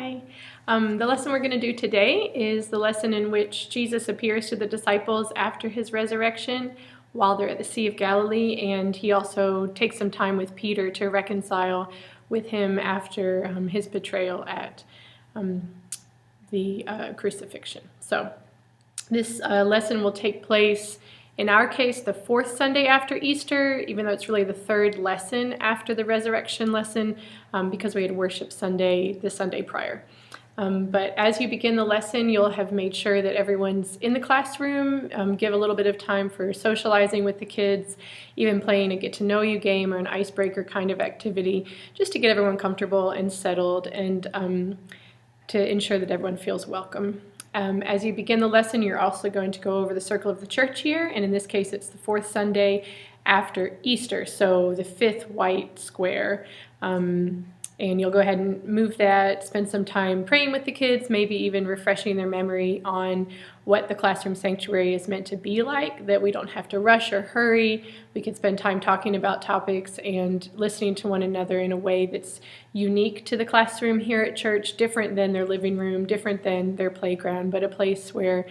Hi. The lesson we're going to do today is the lesson in which Jesus appears to the disciples after his resurrection while they're at the Sea of Galilee, and he also takes some time with Peter to reconcile with him after his betrayal at the crucifixion. So this lesson will take place, in our case, the fourth Sunday after Easter, even though it's really the third lesson after the resurrection lesson, because we had worship Sunday the Sunday prior. But as you begin the lesson, you'll have made sure that everyone's in the classroom. Give a little bit of time for socializing with the kids, even playing a get-to-know-you game or an icebreaker kind of activity, just to get everyone comfortable and settled and to ensure that everyone feels welcome. As you begin the lesson, you're also going to go over the circle of the church year, and in this case, it's the fourth Sunday after Easter, so the fifth white square. And you'll go ahead and move that, spend some time praying with the kids, maybe even refreshing their memory on what the classroom sanctuary is meant to be like, that we don't have to rush or hurry. We can spend time talking about topics and listening to one another in a way that's unique to the classroom here at church, different than their living room, different than their playground, but a place where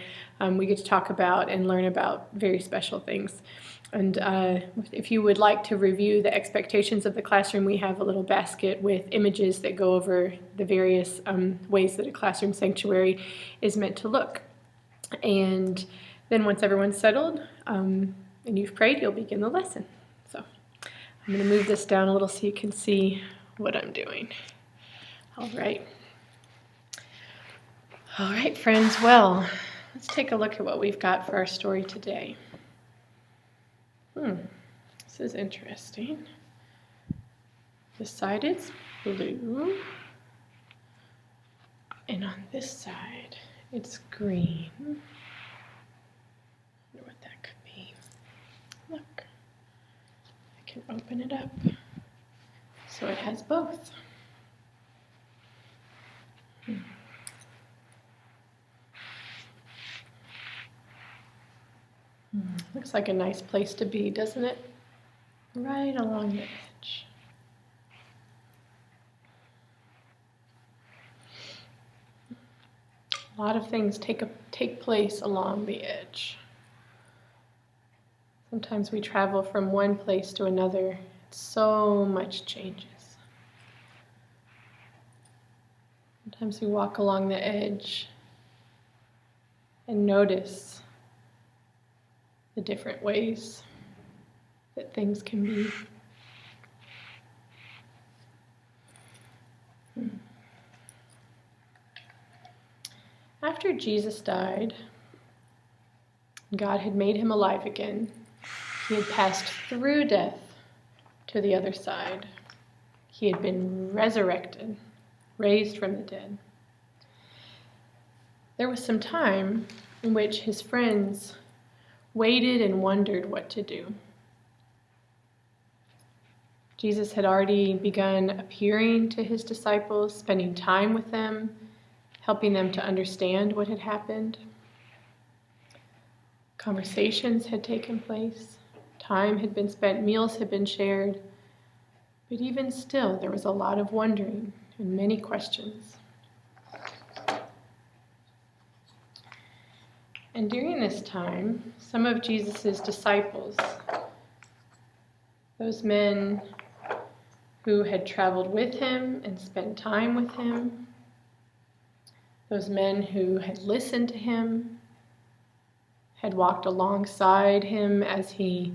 we get to talk about and learn about very special things. And if you would like to review the expectations of the classroom, we have a little basket with images that go over the various ways that a classroom sanctuary is meant to look. And then once everyone's settled and you've prayed, you'll begin the lesson. So I'm going to move this down a little so you can see what I'm doing. All right, friends. Well, let's take a look at what we've got for our story today. This is interesting. This side is blue, and on this side it's green. I wonder what that could be. Look, I can open it up. So it has both. Looks like a nice place to be, doesn't it? Right along the edge. A lot of things take place along the edge. Sometimes we travel from one place to another. So much changes. Sometimes we walk along the edge and notice the different ways that things can be. After Jesus died, God had made him alive again. He had passed through death to the other side. He had been resurrected, raised from the dead. There was some time in which his friends waited and wondered what to do. Jesus had already begun appearing to his disciples, spending time with them, helping them to understand what had happened. Conversations had taken place, time had been spent, meals had been shared, but even still there was a lot of wondering and many questions. And during this time, some of Jesus' disciples, those men who had traveled with him and spent time with him, those men who had listened to him, had walked alongside him as he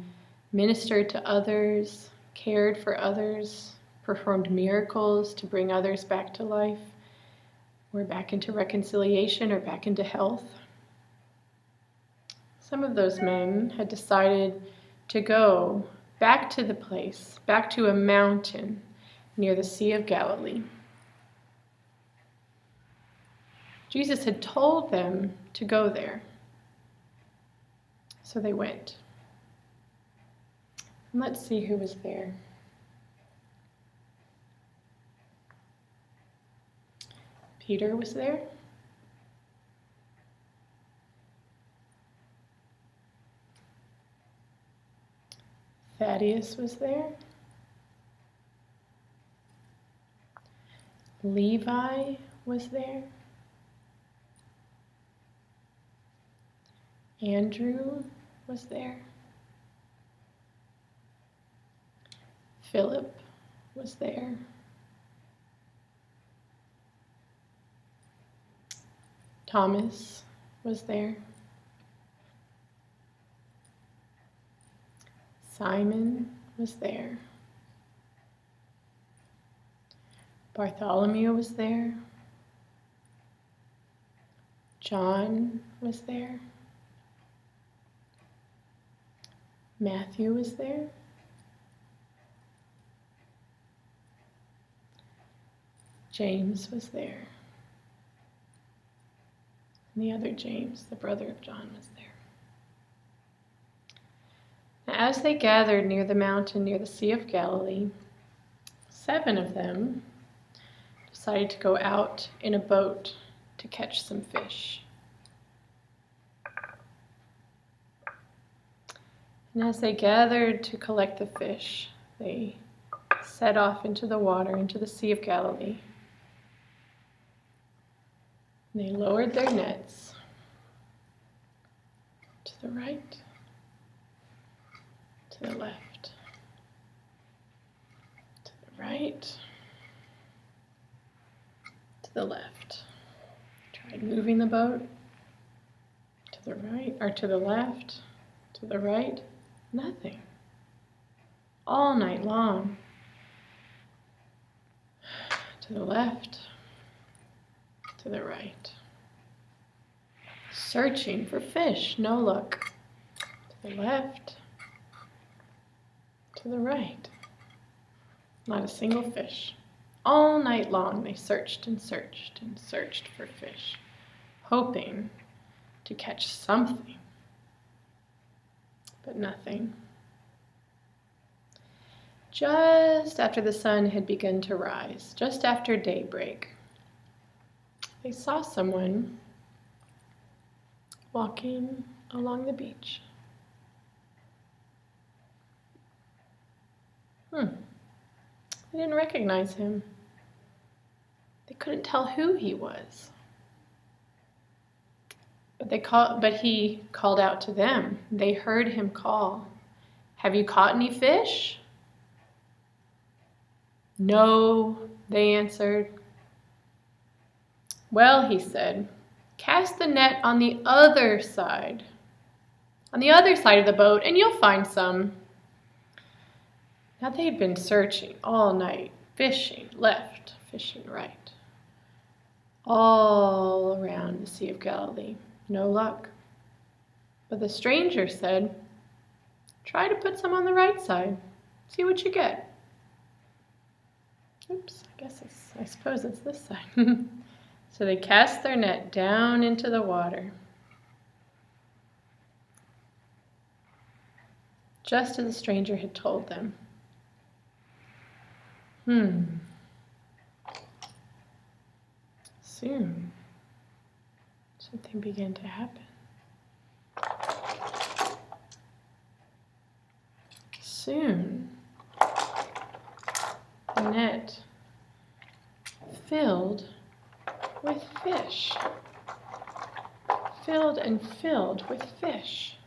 ministered to others, cared for others, performed miracles to bring others back to life, or back into reconciliation or back into health. Some of those men had decided to go back to the place, back to a mountain near the Sea of Galilee. Jesus had told them to go there, so they went. And let's see who was there. Peter was there. Thaddeus was there. Levi was there. Andrew was there. Philip was there. Thomas was there. Simon was there. Bartholomew was there. John was there. Matthew was there. James was there. And the other James, the brother of John, was there. Now, as they gathered near the mountain near the Sea of Galilee, 7 of them decided to go out in a boat to catch some fish. And as they gathered to collect the fish, they set off into the water, into the Sea of Galilee. And they lowered their nets to the right, to the left, to the right, to the left. Tried moving the boat to the right, or to the left, to the right. Nothing. All night long. To the left, to the right. Searching for fish, no luck. To the left, to the right. Not a single fish. All night long they searched and searched and searched for fish, hoping to catch something. But nothing. Just after the sun had begun to rise, just after daybreak, they saw someone walking along the beach. They didn't recognize him. They couldn't tell who he was. But he called out to them. They heard him call, "Have you caught any fish?" "No," they answered. "Well," he said, "cast the net on the other side of the boat, and you'll find some." Now they'd been searching all night, fishing left, fishing right, all around the Sea of Galilee. No luck. But the stranger said, "Try to put some on the right side. See what you get." Oops, I suppose it's this side. So they cast their net down into the water. Just as the stranger had told them. Soon, something began to happen. Soon, the net filled with fish. Filled and filled with fish.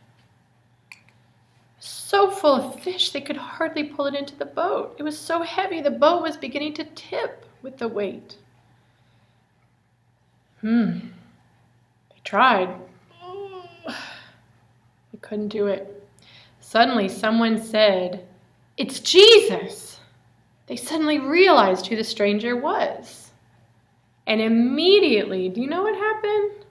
So full of fish they could hardly pull it into the boat. It was so heavy the boat was beginning to tip with the weight. They tried. They couldn't do it. Suddenly someone said, "It's Jesus!" They suddenly realized who the stranger was. And immediately, do you know what happened?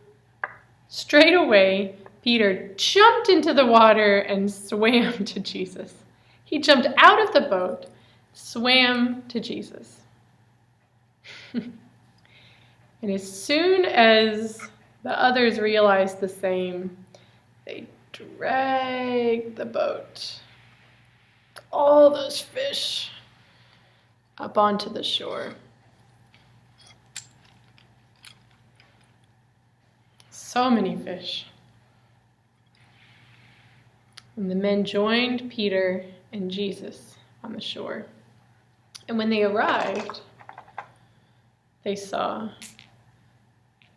Straight away, Peter jumped into the water and swam to Jesus. He jumped out of the boat, swam to Jesus. And as soon as the others realized the same, they dragged the boat, all those fish, up onto the shore. So many fish. And the men joined Peter and Jesus on the shore. And when they arrived, they saw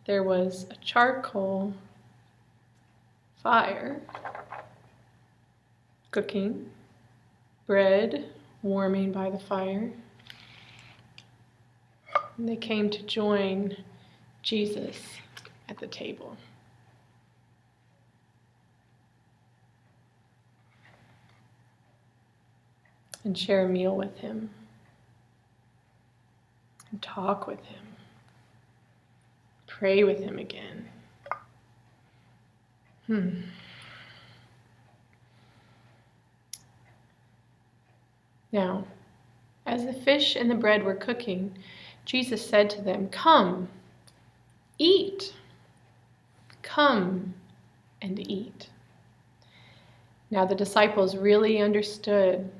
there was a charcoal fire cooking, bread warming by the fire, and they came to join Jesus at the table. And share a meal with him, and talk with him, pray with him again. Now, as the fish and the bread were cooking, Jesus said to them, "Come, eat. Come and eat." Now the disciples really understood,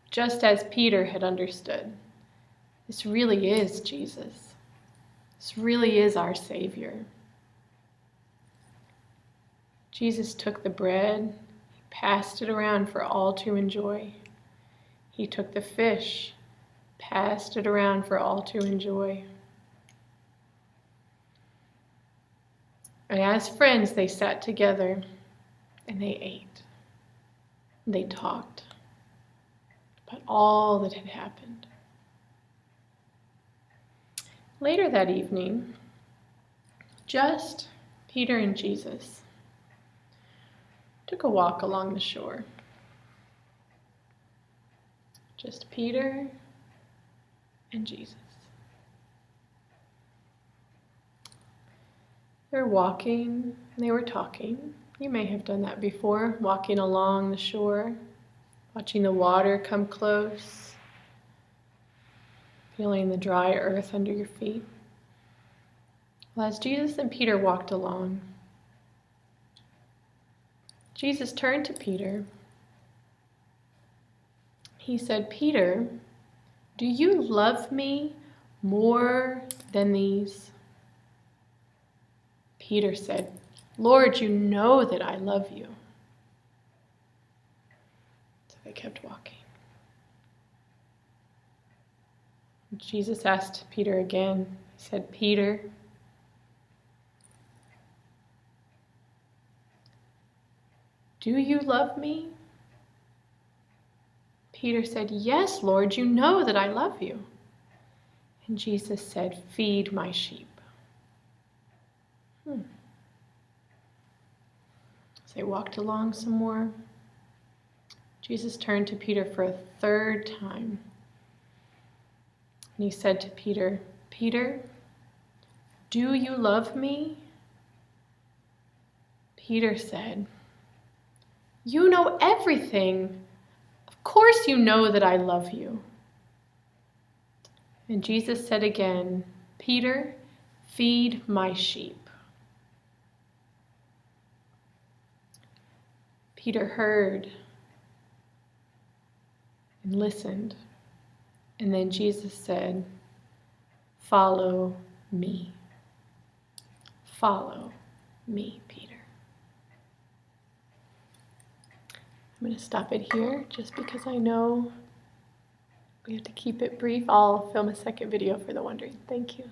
just as Peter had understood. This really is Jesus. This really is our Savior. Jesus took the bread, he passed it around for all to enjoy. He took the fish, passed it around for all to enjoy. And as friends, they sat together and they ate. They talked about all that had happened. Later that evening, just Peter and Jesus took a walk along the shore. Just Peter and Jesus. They were walking, and they were talking. You may have done that before, walking along the shore, watching the water come close, feeling the dry earth under your feet. Well, as Jesus and Peter walked along, Jesus turned to Peter. He said, "Peter, do you love me more than these?" Peter said, "Lord, you know that I love you." So they kept walking. Jesus asked Peter again. He said, "Peter, do you love me?" Peter said, "Yes, Lord, you know that I love you." And Jesus said, "Feed my sheep." As they walked along some more, Jesus turned to Peter for a third time. And he said to Peter, "Peter, do you love me?" Peter said, "You know everything. Of course you know that I love you." And Jesus said again, "Peter, feed my sheep." Peter heard and listened, and then Jesus said, "Follow me. Follow me, Peter." I'm going to stop it here just because I know we have to keep it brief. I'll film a second video for the wondering. Thank you.